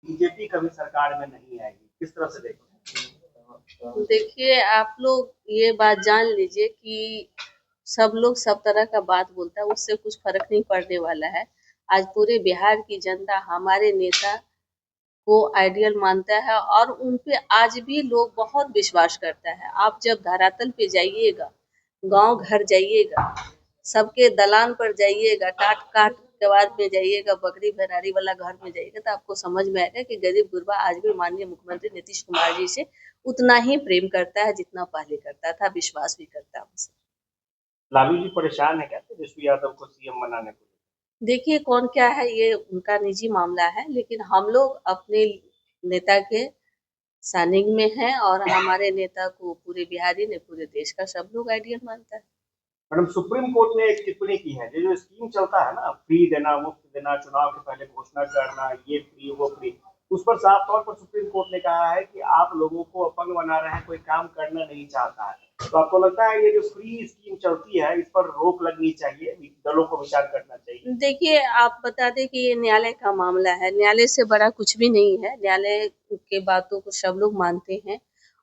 BJP कभी सरकार में नहीं आएगी, किस तरह से देखते? देखिए, आप लोग ये बात जान लीजिए कि सब लोग सब तरह का बात बोलता है, उससे कुछ फर्क नहीं पड़ने वाला है। आज पूरे बिहार की जनता हमारे नेता को आइडियल मानता है और उन पे आज भी लोग बहुत विश्वास करता है। आप जब धरातल पे जाइएगा, गांव घर जाइएगा, सबके दलान पर जाइएगा, टाट काट कबार में जाइएगा, बकरी भरारी वाला घर में जाइएगा, तो आपको समझ में आएगा कि गरीब गुरबा आज भी माननीय मुख्यमंत्री नीतीश कुमार जी से उतना ही प्रेम करता है जितना पहले करता था, विश्वास भी करता है उनसे। लालू जी परेशान है क्या तेजस्वी यादव को सीएम बनाने को? देखिए, कौन क्या है ये उनका निजी मामला है, लेकिन हम लोग अपने नेता के सानिध्य में हैं और हमारे नेता को पूरे बिहारी ने, पूरे देश का सब लोग आइडियल मानता है। मैडम, सुप्रीम कोर्ट ने एक टिप्पणी की है, जो स्कीम चलता है ना, फ्री देना, मुफ्त देना, चुनाव के पहले घोषणा करना, ये फ्री वो फ्री, उस पर साफ तौर पर सुप्रीम कोर्ट ने कहा है कि आप लोगों को अपंग बना रहे हैं, कोई काम करना नहीं चाहता है। तो आपको लगता है ये जो फ्री स्कीम चलती है, इस पर रोक लगनी चाहिए, दलों को विचार करना चाहिए? देखिए, आप बता दें कि ये न्यायालय का मामला है, न्यायालय से बड़ा कुछ भी नहीं है, न्यायालय के बातों को सब लोग मानते हैं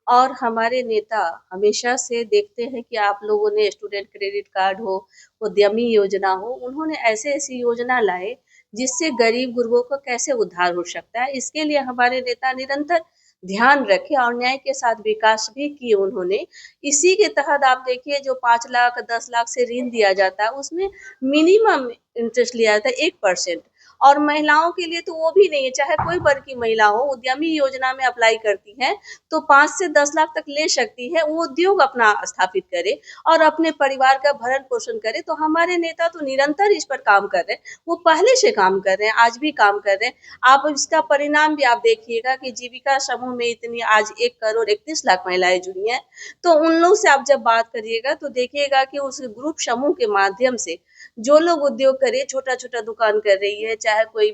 और हमारे नेता हमेशा से देखते हैं कि आप लोगों ने स्टूडेंट क्रेडिट कार्ड हो, उद्यमी योजना हो, उन्होंने ऐसी-ऐसी योजना लाए जिससे गरीब गुरबों का कैसे उद्धार हो सकता है। इसके लिए हमारे नेता निरंतर ध्यान रखे और न्याय के साथ विकास भी किए उन्होंने। इसी के तहत आप देखिए, जो 5 लाख 10 लाख से ऋण दिया जाता है उसमें मिनिमम इंटरेस्ट लिया जाता है 1%, और महिलाओं के लिए तो वो भी नहीं है, चाहे कोई वर्ग की महिला हो, उद्यमी योजना में अप्लाई करती है तो 5 से 10 लाख तक ले सकती है, वो उद्योग अपना स्थापित करे और अपने परिवार का भरण पोषण करे। तो हमारे नेता तो निरंतर इस पर काम कर रहे हैं, वो पहले से काम कर रहे हैं, आज भी काम कर रहे हैं। आप इसका परिणाम भी आप देखिएगा कि जीविका समूह में इतनी आज 1 करोड़ 31 लाख महिलाएं जुड़ी हैं। तो उन लोग से आप जब बात करिएगा तो देखिएगा कि उस ग्रुप समूह के माध्यम से जो लोग उद्योग करे, छोटा-छोटा दुकान कर रही है, चाहे कोई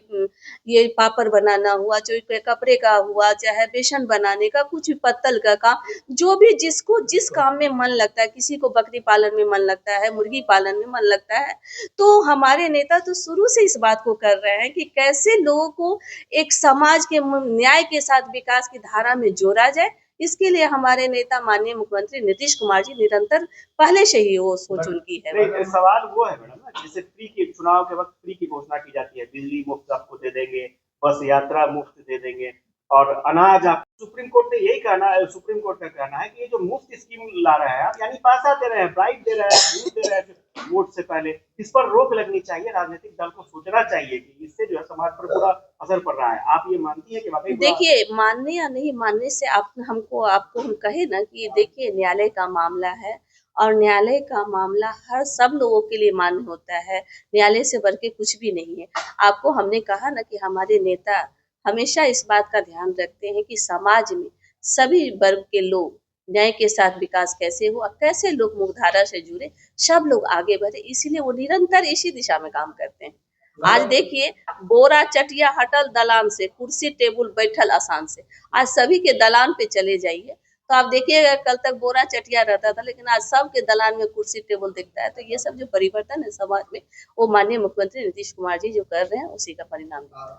ये पापड़ बनाना हुआ, चाहे कपड़े का हुआ, चाहे बेसन बनाने का, कुछ भी पत्तल का काम, जो भी जिसको जिस काम में मन लगता है, किसी को बकरी पालन में मन लगता है, मुर्गी पालन में मन लगता है, तो हमारे नेता तो शुरू से इस बात को कर रहे हैं कि कैसे लोगों को एक समाज के न्याय के साथ विकास की धारा में जोड़ा जाए। इसके लिए हमारे नेता माननीय मुख्यमंत्री नीतीश कुमार जी निरंतर पहले से ही वो सोच उनकी है। नहीं, सवाल वो है मैडम ना, जैसे फ्री के चुनाव के वक्त फ्री की घोषणा की जाती है, बिजली मुफ्त आपको दे देंगे, बस यात्रा मुफ्त दे देंगे, और अनाज आप, सुप्रीम कोर्ट ने यही कहना है, सुप्रीम कोर्ट का कहना है कि ये जो मुफ्त स्कीम ला रहे हैं आप, यानी पैसा दे रहे हैं, ब्राइब दे रहे हैं, वोट दे रहे हैं वोट से पहले, इस पर रोक लगनी चाहिए। राजनीतिक दल को सोचना चाहिए कि इससे जो है समाज पर बुरा असर पड़ रहा है। आप ये मानती है कि वाकई देखिए, मानने या नहीं मानने से आप हमको आपको हम कहे ना कि देखिए, न्यायालय का मामला है और न्यायालय का मामला हर सब लोगों के लिए मान्य होता है, न्यायालय से बढ़ के कुछ भी नहीं है। आपको हमने कहा ना कि हमारे नेता हमेशा इस बात का ध्यान रखते हैं कि समाज में सभी वर्ग के लोग न्याय के साथ विकास कैसे हो और कैसे लोग मुख्यधारा से जुड़े, सब लोग आगे बढ़े, इसीलिए वो निरंतर इसी दिशा में काम करते हैं। आज देखिए, बोरा चटिया हटल दलान से, कुर्सी टेबुल बैठल आसान से, आज सभी के दलान पे चले जाइए तो आप देखिएगा, कल तक बोरा चटिया रहता था लेकिन आज सबके दलान में कुर्सी टेबल दिखता है। तो ये सब जो परिवर्तन है समाज में, वो माननीय मुख्यमंत्री नीतीश कुमार जी जो कर रहे हैं उसी का परिणाम है।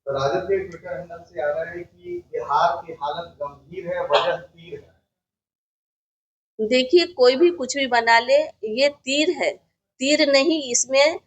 तो राजद के ट्विटर हैंडल से आ रहा है कि बिहार की हालत गंभीर है, वजह तीर है। देखिए, कोई भी कुछ भी बना ले, ये तीर है, तीर नहीं, इसमें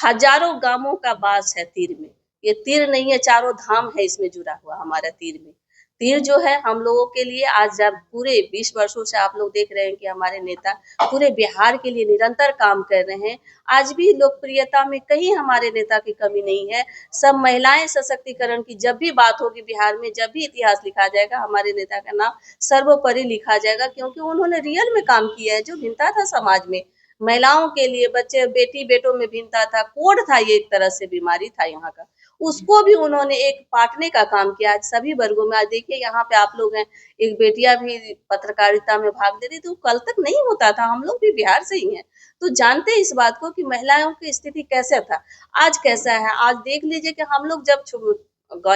हजारों गांवों का वास है तीर में। ये तीर नहीं है, चारों धाम है इसमें जुड़ा हुआ हमारा तीर में। तीर जो है हम लोगों के लिए, आज जब पूरे 20 वर्षों से आप लोग देख रहे हैं कि हमारे नेता पूरे बिहार के लिए निरंतर काम कर रहे हैं। आज भी लोकप्रियता में कहीं हमारे नेता की कमी नहीं है। सब महिलाएं सशक्तिकरण की जब भी बात होगी बिहार में, जब भी इतिहास लिखा जाएगा, हमारे नेता का नाम सर्वोपरि लिखा जाएगा, क्योंकि उन्होंने रियल में काम किया है। जो भिन्नता था समाज में, महिलाओं के लिए, बच्चे बेटी बेटों में भिन्नता था, कोड था, ये एक तरह से बीमारी था यहाँ का, उसको भी उन्होंने एक बांटने का काम किया। आज सभी वर्गों में, आज देखिए यहाँ पे आप लोग हैं, एक बेटियां भी पत्रकारिता में भाग ले रही, तो कल तक नहीं होता था, हम लोग भी बिहार से ही हैं तो जानते हैं इस बात को कि महिलाओं की स्थिति कैसे था, आज कैसा है। आज देख लीजिए कि हम लोग जब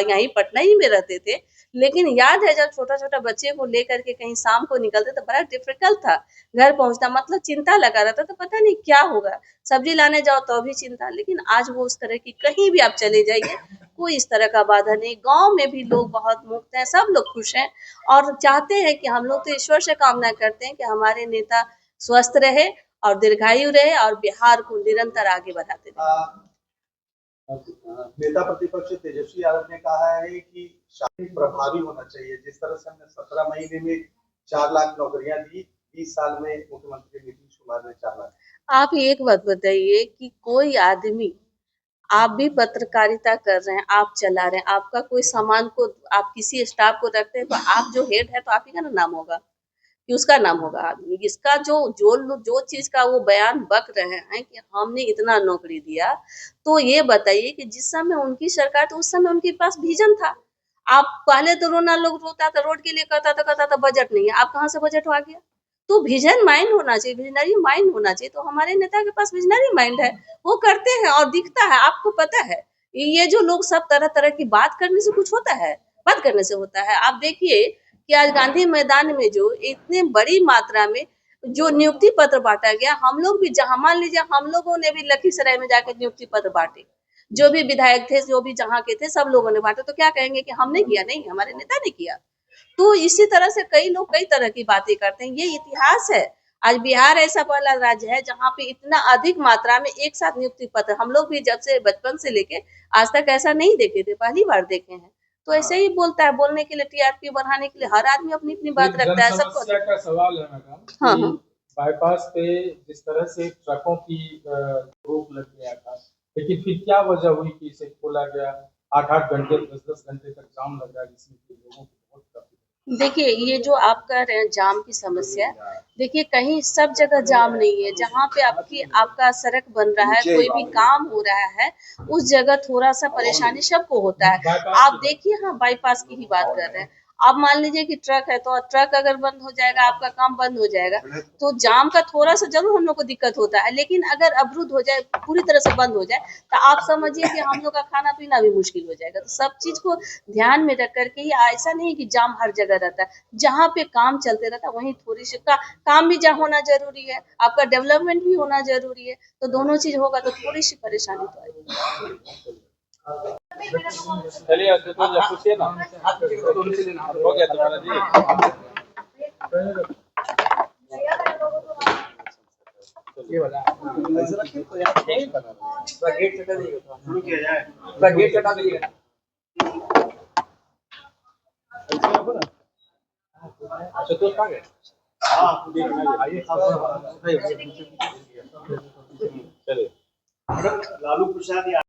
यहीं पटना ही में रहते थे, लेकिन याद है जब छोटा छोटा बच्चे को लेकर के कहीं शाम को निकलते तो बड़ा डिफिकल्ट था घर पहुंचना, मतलब चिंता लगा रहता तो पता नहीं क्या होगा, सब्जी लाने जाओ तो भी चिंता। लेकिन आज वो उस तरह की, कहीं भी आप चले जाइए कोई इस तरह का बाधा नहीं, गांव में भी लोग बहुत मुक्त हैं, सब लोग खुश हैं और चाहते हैं कि हम लोग तो ईश्वर से कामना करते हैं कि हमारे नेता स्वस्थ रहे और दीर्घायु रहे और बिहार को निरंतर आगे बढ़ाते रहे। नेता प्रतिपक्ष तेजस्वी यादव ने कहा है कि शासन प्रभावी होना चाहिए। जिस तरह से हमने 17 महीने में 4 लाख नौकरियां दी, 20 साल में मुख्यमंत्री नीतीश कुमार ने 4 लाख। आप एक बात बताइए कि कोई आदमी, आप भी पत्रकारिता कर रहे हैं, आप चला रहे हैं, आपका कोई सामान को आप किसी स्टाफ को रखते हैं तो आप जो हेड है तो आप ही का ना नाम होगा कि उसका नाम होगा। आदमी इसका जो चीज का वो बयान बक रहे हैं कि हमने इतना नौकरी दिया, तो ये बताइए कि जिस समय उनकी सरकार तो उस समय उनके पास विजन था। आप पहले तो लोग रोता था, रोड के लिए कहता था बजट नहीं है, आप कहाँ से बजट आ गया? तो विजन माइंड होना चाहिए, विजनरी माइंड होना चाहिए। तो हमारे नेता के पास विजनरी माइंड है, वो करते हैं और दिखता है, आपको पता है। ये जो लोग सब तरह तरह की बात करने से कुछ होता है? बात करने से होता है। आप देखिए कि आज गांधी मैदान में जो इतने बड़ी मात्रा में जो नियुक्ति पत्र बांटा गया, हम लोग भी जहां, मान लीजिए हम लोगों ने भी लखीसराय में जाकर नियुक्ति पत्र बांटे, जो भी विधायक थे, जो भी जहाँ के थे, सब लोगों ने बांटे, तो क्या कहेंगे कि हमने किया? नहीं, हमारे नेता ने किया। तो इसी तरह से कई लोग कई तरह की बातें करते हैं, ये इतिहास है। आज बिहार ऐसा पहला राज्य है जहाँ पे इतना अधिक मात्रा में एक साथ नियुक्ति पत्र, हम लोग भी जब से बचपन से लेके आज तक ऐसा नहीं देखे थे, पहली बार देखे हैं। तो ऐसे ही बोलता है, बोलने के लिए, टीआरपी बढ़ाने के लिए हर आदमी अपनी अपनी बात रखता है, सबको। समस्या का सवाल है मैडम। हाँ, हाँ। बाईपास पे जिस तरह से ट्रकों की रोक लग गया था, लेकिन फिर क्या वजह हुई कि इसे खोला गया? 8-8 घंटे 10-10 घंटे तक जाम लगा, जिसमें कि लोगों को बहुत तकलीफ। देखिए, ये जो आप कह रहे हैं जाम की समस्या, देखिए कहीं सब जगह जाम नहीं है। जहाँ पे आपका सड़क बन रहा है, कोई भी काम हो रहा है, उस जगह थोड़ा सा परेशानी सबको होता है। आप देखिए, हाँ, बाईपास की ही बात कर रहे हैं। अब मान लीजिए कि ट्रक है, तो ट्रक अगर बंद हो जाएगा, आपका काम बंद हो जाएगा, तो जाम का थोड़ा सा जरूर हम लोग को दिक्कत होता है। लेकिन अगर अवरुद्ध हो जाए, पूरी तरह से बंद हो जाए, तो आप समझिए कि हम लोग का खाना पीना भी मुश्किल हो जाएगा। तो सब चीज को ध्यान में रख करके ही, ऐसा नहीं कि जाम हर जगह रहता है, जहाँ पे काम चलते रहता है वहीं थोड़ी सी काम भी जहाँ होना जरूरी है, आपका डेवलपमेंट भी होना जरूरी है। तो दोनों चीज होगा तो थोड़ी सी परेशानी तो आएगी। चलिए पूछिए ना, हो गया तुम्हारा जी। ये वाला गेट चटा दीजिएगा, शुरू किया जाए। गेट चटा दीजिएगा। अच्छा तो कहाँ गए? आइए, चलिए। लालू प्रसाद